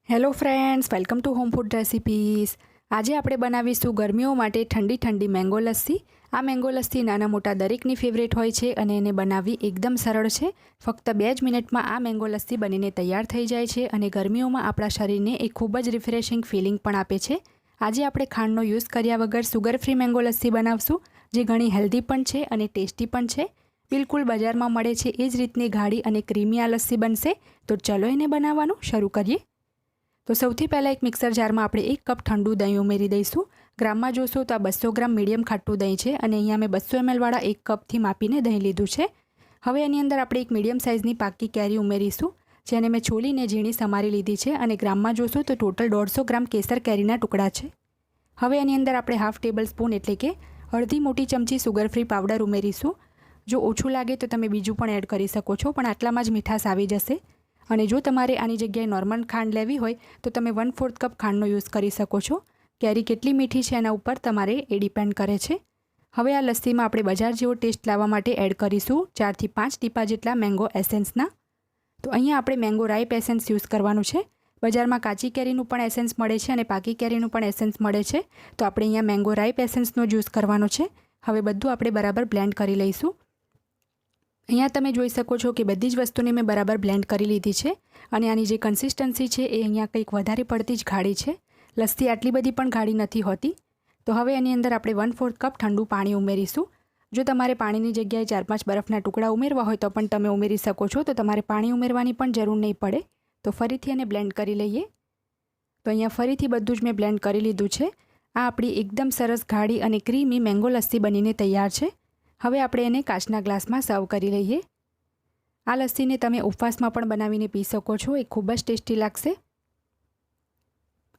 Hello friends, welcome to home food recipes. આજે આપણે બનાવીશું ગરમીઓ માટે ઠંડી ઠંડી મેંગો લસ્સી। આ મેંગો લસ્સી નાના મોટા દરેકની ફેવરેટ હોય છે અને એને બનાવવી એકદમ સરળ છે। ફક્ત 2 જ મિનિટમાં આ મેંગો લસ્સી બનીને તૈયાર થઈ જાય છે અને ગરમીઓમાં આપણા શરીરને એક ખૂબ જ રિફ્રેશિંગ ફિલિંગ પણ આપે છે। આજે આપણે ખાંડનો યુઝ કર્યા વગર સુગર ફ્રી મેંગો લસ્સી બનાવશું, જે ઘણી હેલ્ધી પણ છે અને ટેસ્ટી પણ છે। બિલકુલ બજારમાં મળે છે એ જ રીતની ગાઢી અને ક્રીમી આ લસ્સી બનશે। તો ચલો એને બનાવવાનું શરૂ કરીએ। તો સૌથી પહેલાં એક મિક્સર જારમાં આપણે 1 કપ ઠંડુ દહીં ઉમેરી દઈશું। ગ્રામમાં જોશો તો આ 200 ગ્રામ મીડિયમ ખાટું દહીં છે અને અહીંયા મેં 200 ml વાળા 1 કપથી માપીને દહીં લીધું છે। હવે એની અંદર આપણે એક મીડિયમ સાઇઝની પાકી કેરી ઉમેરીશું, જેને મેં છોલીને ઝીણી સમારી લીધી છે અને ગ્રામમાં જોશો તો ટોટલ 150 ગ્રામ કેસર કેરીના ટુકડા છે। હવે એની અંદર આપણે હાફ ટેબલ સ્પૂન એટલે કે અડધી મોટી ચમચી સુગર ફ્રી પાવડર ઉમેરીશું। જો ઓછું લાગે તો તમે બીજું પણ એડ કરી શકો છો, પણ આટલામાં જ મીઠાશ આવી જશે। અને જો તમારે આની જગ્યાએ નોર્મલ ખાંડ લેવી હોય તો તમે 1/4 કપ ખાંડનો યુઝ કરી શકો છો। કેરી કેટલી મીઠી છે એના ઉપર તમારે એ ડિપેન્ડ કરે છે। હવે આ લસ્સીમાં આપણે બજાર જેવો ટેસ્ટ લાવવા માટે એડ કરીશું 4 થી 5 ટીપા જેટલા મેંગો એસેન્સના। તો અહીંયા આપણે મેંગો રાઈપ એસેન્સ યુઝ કરવાનું છે। બજારમાં કાચી કેરીનું પણ એસેન્સ મળે છે અને પાકી કેરીનું પણ એસેન્સ મળે છે, તો આપણે અહીંયા મેંગો રાઈપ એસેન્સનો યુઝ કરવાનો છે। હવે બધું આપણે બરાબર બ્લેન્ડ કરી લઈશું। અહીંયા તમે જોઈ શકો છો કે બધી જ વસ્તુને મેં બરાબર બ્લેન્ડ કરી લીધી છે અને આની જે કન્સિસ્ટન્સી છે એ અહીંયા કંઈક વધારે પડતી જ ગાઢી છે। લસ્સી આટલી બધી પણ ગાઢી નથી હોતી। તો હવે એની અંદર આપણે 1/4 કપ ઠંડુ પાણી ઉમેરીશું। જો તમારે પાણીની જગ્યાએ 4-5 બરફના ટુકડા ઉમેરવા હોય તો પણ તમે ઉમેરી શકો છો, તો તમારે પાણી ઉમેરવાની પણ જરૂર નહીં પડે। તો ફરીથી એને બ્લેન્ડ કરી લઈએ। તો અહીંયા ફરીથી બધું જ મેં બ્લેન્ડ કરી લીધું છે। આ આપણી એકદમ સરસ ગાઢી અને ક્રીમી મેંગો લસ્સી બનીને તૈયાર છે। હવે આપણે એને કાચના ગ્લાસમાં સર્વ કરી લઈએ। આ લસ્સીને તમે ઉપવાસમાં પણ બનાવીને પી શકો છો, એ ખૂબ જ ટેસ્ટી લાગશે।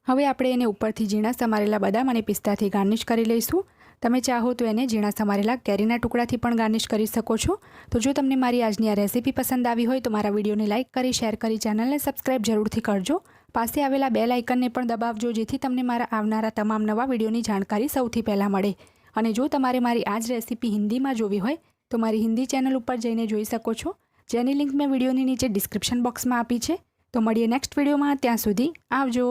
હવે આપણે એને ઉપરથી ઝીણા સમારેલા બદામ અને પિસ્તાથી ગાર્નિશ કરી લઈશું। તમે ચાહો તો એને ઝીણા સમારેલા કેરીના ટુકડાથી પણ ગાર્નિશ કરી શકો છો। તો જો તમને મારી આજની આ રેસીપી પસંદ આવી હોય તો મારા વિડીયોને લાઇક કરી, શેર કરી, ચેનલને સબસ્ક્રાઇબ જરૂરથી કરજો। પાસે આવેલા બેલ આઇકનને પણ દબાવજો, જેથી તમને મારા આવનારા તમામ નવા વિડીયોની જાણકારી સૌથી પહેલાં મળે। અને જો તમારે મારી આ જ રેસીપી હિન્દીમાં જોવી હોય તો મારી હિન્દી ચેનલ ઉપર જઈને જોઈ શકો છો, જેની લિંક મેં વિડીયોની નીચે ડિસ્ક્રિપ્શન બોક્સમાં આપી છે। તો મળીએ નેક્સ્ટ વિડીયોમાં, ત્યાં સુધી આવજો।